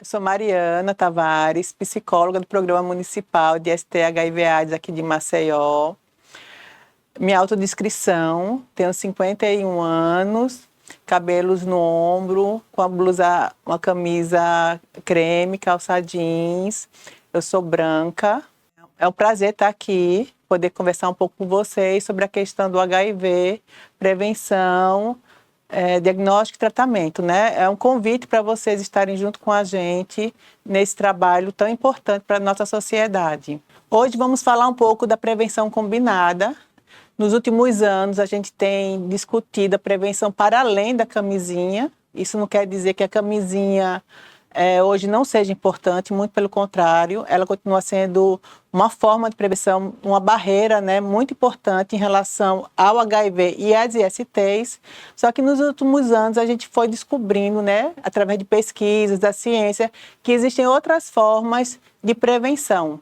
Eu sou Mariana Tavares, psicóloga do Programa Municipal de ST-HIV/AIDS aqui de Maceió. Minha autodescrição: tenho 51 anos, cabelos no ombro, com a blusa, uma camisa creme, calça jeans. Eu sou branca. É um prazer estar aqui, poder conversar um pouco com vocês sobre a questão do HIV, prevenção, diagnóstico e tratamento, né? É um convite para vocês estarem junto com a gente nesse trabalho tão importante para a nossa sociedade. Hoje vamos falar um pouco da prevenção combinada. Nos últimos anos, a gente tem discutido a prevenção para além da camisinha. Isso não quer dizer que a camisinha hoje não seja importante, muito pelo contrário, ela continua sendo uma forma de prevenção, uma barreira, né, muito importante em relação ao HIV e às ISTs, só que nos últimos anos a gente foi descobrindo, né, através de pesquisas da ciência, que existem outras formas de prevenção.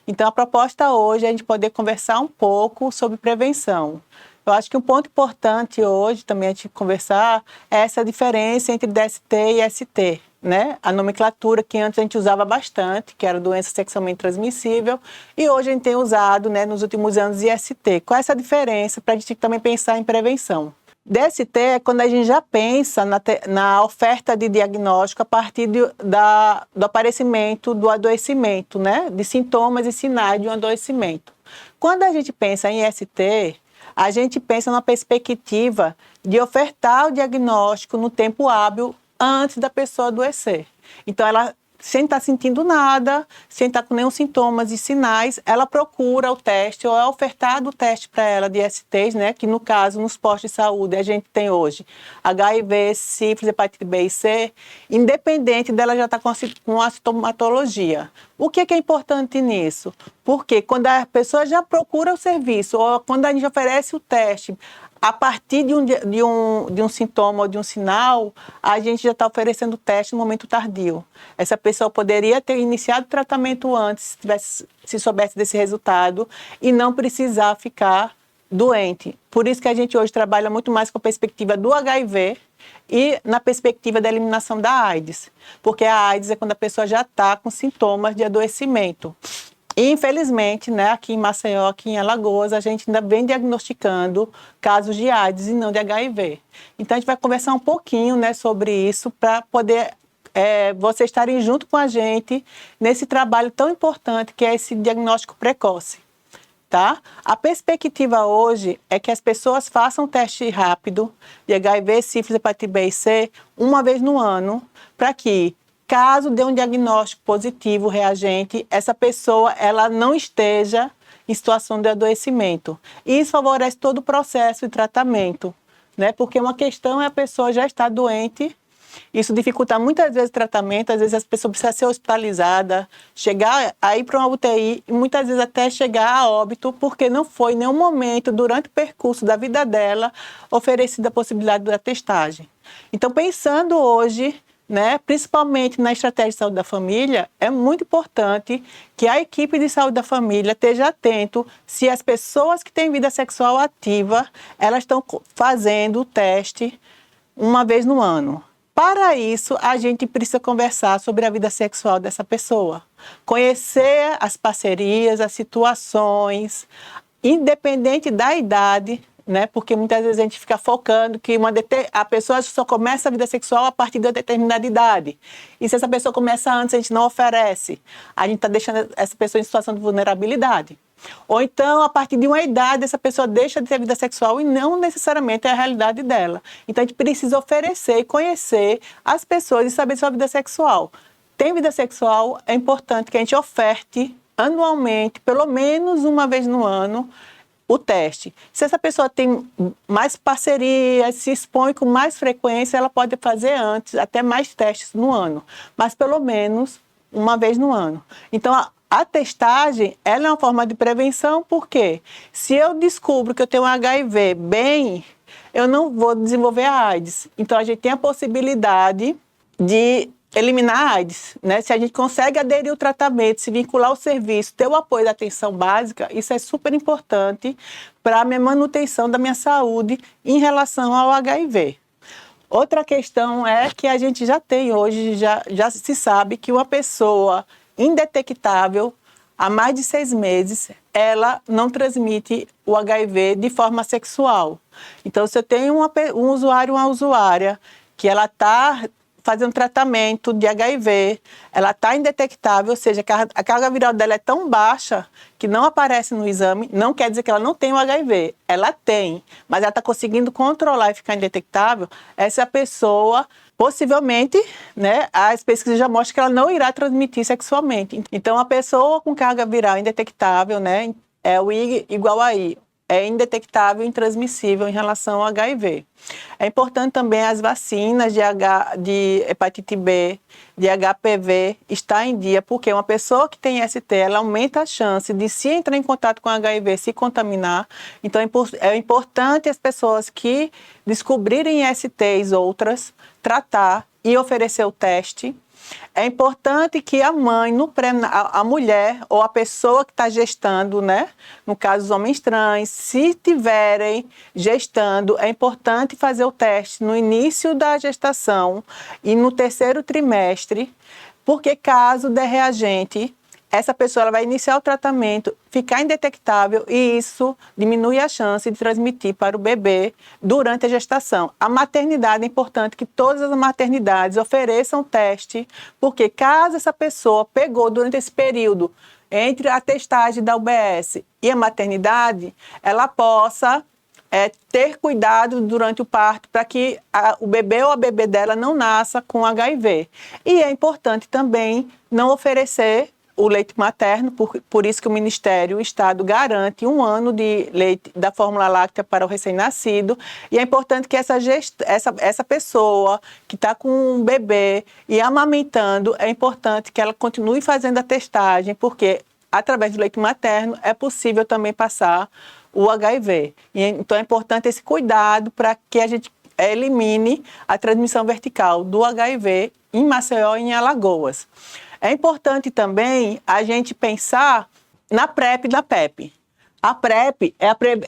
Então a proposta hoje é a gente poder conversar um pouco sobre prevenção. Eu acho que um ponto importante hoje também a gente conversar é essa diferença entre DST e ST, né? A nomenclatura que antes a gente usava bastante, que era doença sexualmente transmissível, e hoje a gente tem usado, né, nos últimos anos, IST. Qual é essa diferença para a gente também pensar em prevenção? DST é quando a gente já pensa na oferta de diagnóstico a partir do aparecimento do adoecimento, né? De sintomas e sinais de um adoecimento. Quando a gente pensa em ST, a gente pensa numa perspectiva de ofertar o diagnóstico no tempo hábil antes da pessoa adoecer. Então, ela, sem estar sentindo nada, sem estar com nenhum sintomas e sinais, ela procura o teste ou é ofertado o teste para ela de STs, né? Que no caso, nos postos de saúde, a gente tem hoje HIV, sífilis, hepatite B e C, independente dela já estar com a sintomatologia. O que é importante nisso? Porque quando a pessoa já procura o serviço ou quando a gente oferece o teste, a partir de um sintoma ou de um sinal, a gente já está oferecendo o teste no momento tardio. Essa pessoa poderia ter iniciado o tratamento antes, se soubesse desse resultado, e não precisar ficar doente. Por isso que a gente hoje trabalha muito mais com a perspectiva do HIV e na perspectiva da eliminação da AIDS. Porque a AIDS é quando a pessoa já está com sintomas de adoecimento. E, infelizmente, né, aqui em Maceió, aqui em Alagoas, a gente ainda vem diagnosticando casos de AIDS e não de HIV. Então, a gente vai conversar um pouquinho, né, sobre isso para poder vocês estarem junto com a gente nesse trabalho tão importante que é esse diagnóstico precoce. Tá? A perspectiva hoje é que as pessoas façam teste rápido de HIV, sífilis, hepatite B e C uma vez no ano, para que caso dê um diagnóstico positivo, reagente, essa pessoa ela não esteja em situação de adoecimento. Isso favorece todo o processo de tratamento, né? Porque uma questão é a pessoa já estar doente, isso dificulta muitas vezes o tratamento, às vezes as pessoas precisam ser hospitalizadas, chegar a ir para uma UTI e muitas vezes até chegar a óbito, porque não foi em nenhum momento durante o percurso da vida dela oferecida a possibilidade da testagem. Então, pensando hoje, né, principalmente na estratégia de saúde da família, é muito importante que a equipe de saúde da família esteja atento se as pessoas que têm vida sexual ativa, elas estão fazendo o teste uma vez no ano. Para isso, a gente precisa conversar sobre a vida sexual dessa pessoa, conhecer as parcerias, as situações, independente da idade, né? Porque muitas vezes a gente fica focando que a pessoa só começa a vida sexual a partir de uma determinada idade. E se essa pessoa começa antes, a gente não oferece. A gente está deixando essa pessoa em situação de vulnerabilidade. Ou então, a partir de uma idade, essa pessoa deixa de ter vida sexual e não necessariamente é a realidade dela. Então, a gente precisa oferecer e conhecer as pessoas e saber sua vida sexual. Tem vida sexual, é importante que a gente oferte anualmente, pelo menos uma vez no ano, o teste. Se essa pessoa tem mais parcerias, se expõe com mais frequência, ela pode fazer antes, até mais testes no ano. Mas pelo menos uma vez no ano. Então, a testagem, ela é uma forma de prevenção, porque se eu descubro que eu tenho HIV bem, eu não vou desenvolver a AIDS. Então, a gente tem a possibilidade de eliminar a AIDS, né? Se a gente consegue aderir ao tratamento, se vincular ao serviço, ter o apoio da atenção básica, isso é super importante para a minha manutenção da minha saúde em relação ao HIV. Outra questão é que a gente já tem hoje, já se sabe que uma pessoa indetectável, há mais de 6 meses, ela não transmite o HIV de forma sexual. Então, se eu tenho um usuário, uma usuária, que ela está fazendo tratamento de HIV, ela está indetectável, ou seja, a carga viral dela é tão baixa que não aparece no exame, não quer dizer que ela não tem o HIV. Ela tem, mas ela está conseguindo controlar e ficar indetectável. Essa pessoa, possivelmente, né, as pesquisas já mostram que ela não irá transmitir sexualmente. Então, a pessoa com carga viral indetectável, né, é o I igual a I. É indetectável e intransmissível em relação ao HIV. É importante também as vacinas de hepatite B, de HPV, estar em dia, porque uma pessoa que tem ST, ela aumenta a chance de, se entrar em contato com HIV, se contaminar. Então, é importante as pessoas que descobrirem STs outras, tratar e oferecer o teste. É importante que a mãe, a mulher ou a pessoa que está gestando, né? No caso, os homens trans, se estiverem gestando, é importante fazer o teste no início da gestação e no 3º trimestre, porque caso der reagente, essa pessoa ela vai iniciar o tratamento, ficar indetectável e isso diminui a chance de transmitir para o bebê durante a gestação. A maternidade é importante que todas as maternidades ofereçam teste, porque caso essa pessoa pegou durante esse período entre a testagem da UBS e a maternidade, ela possa ter cuidado durante o parto para que o bebê ou a bebê dela não nasça com HIV. E é importante também não oferecer o leite materno, por isso que o Ministério, o Estado, garante 1 ano de leite da fórmula láctea para o recém-nascido. E é importante que essa pessoa que está com um bebê e amamentando, é importante que ela continue fazendo a testagem, porque através do leite materno é possível também passar o HIV. Então é importante esse cuidado para que a gente elimine a transmissão vertical do HIV em Maceió e em Alagoas. É importante também a gente pensar na PrEP e na PEP. A PrEP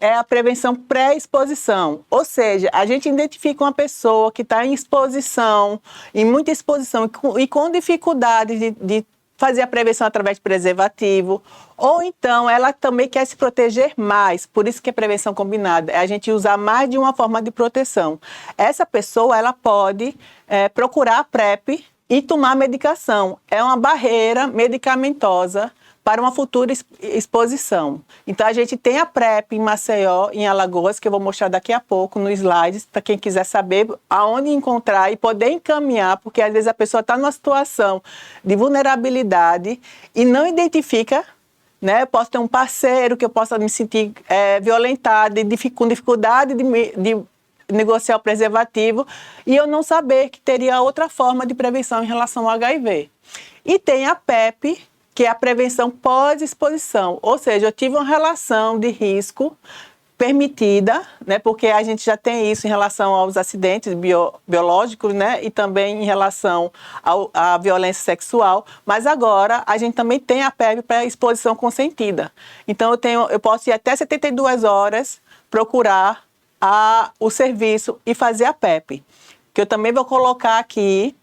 é a prevenção pré-exposição, ou seja, a gente identifica uma pessoa que está em exposição, em muita exposição e com dificuldade de fazer a prevenção através de preservativo, ou então ela também quer se proteger mais, por isso que é prevenção combinada, é a gente usar mais de uma forma de proteção. Essa pessoa ela pode procurar a PrEP e tomar medicação. É uma barreira medicamentosa para uma futura exposição. Então, a gente tem a PrEP em Maceió, em Alagoas, que eu vou mostrar daqui a pouco no slides, para quem quiser saber aonde encontrar e poder encaminhar, porque às vezes a pessoa está numa situação de vulnerabilidade e não identifica, né? Eu posso ter um parceiro que eu possa me sentir violentado, com dificuldade de negociar o preservativo e eu não saber que teria outra forma de prevenção em relação ao HIV. E tem a PEP, que é a prevenção pós-exposição, ou seja, eu tive uma relação de risco permitida, né, porque a gente já tem isso em relação aos acidentes biológicos, né, e também em relação à violência sexual, mas agora a gente também tem a PEP para exposição consentida. Então eu posso ir até 72 horas procurar o serviço e fazer a PEP, que eu também vou colocar aqui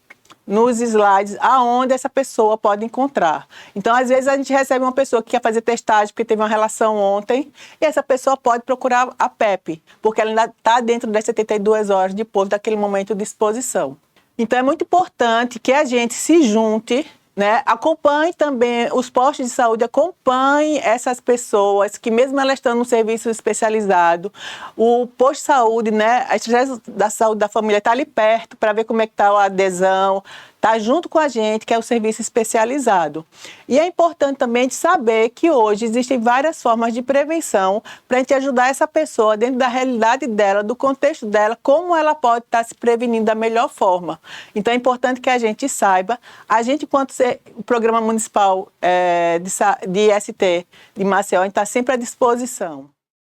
nos slides aonde essa pessoa pode encontrar. Então, às vezes, a gente recebe uma pessoa que quer fazer testagem porque teve uma relação ontem e essa pessoa pode procurar a PEP, porque ela ainda está dentro das 72 horas depois daquele momento de exposição. Então, é muito importante que a gente se junte, né? Acompanhe também, os postos de saúde acompanhem essas pessoas que mesmo elas estão no serviço especializado, o posto de saúde, né? A estratégia da saúde da família está ali perto para ver como é que está a adesão, está junto com a gente, que é o serviço especializado. E é importante também de saber que hoje existem várias formas de prevenção para a gente ajudar essa pessoa dentro da realidade dela, do contexto dela, como ela pode estar se prevenindo da melhor forma. Então é importante que a gente saiba, a gente, enquanto o Programa Municipal de ST de Maceió, está sempre à disposição.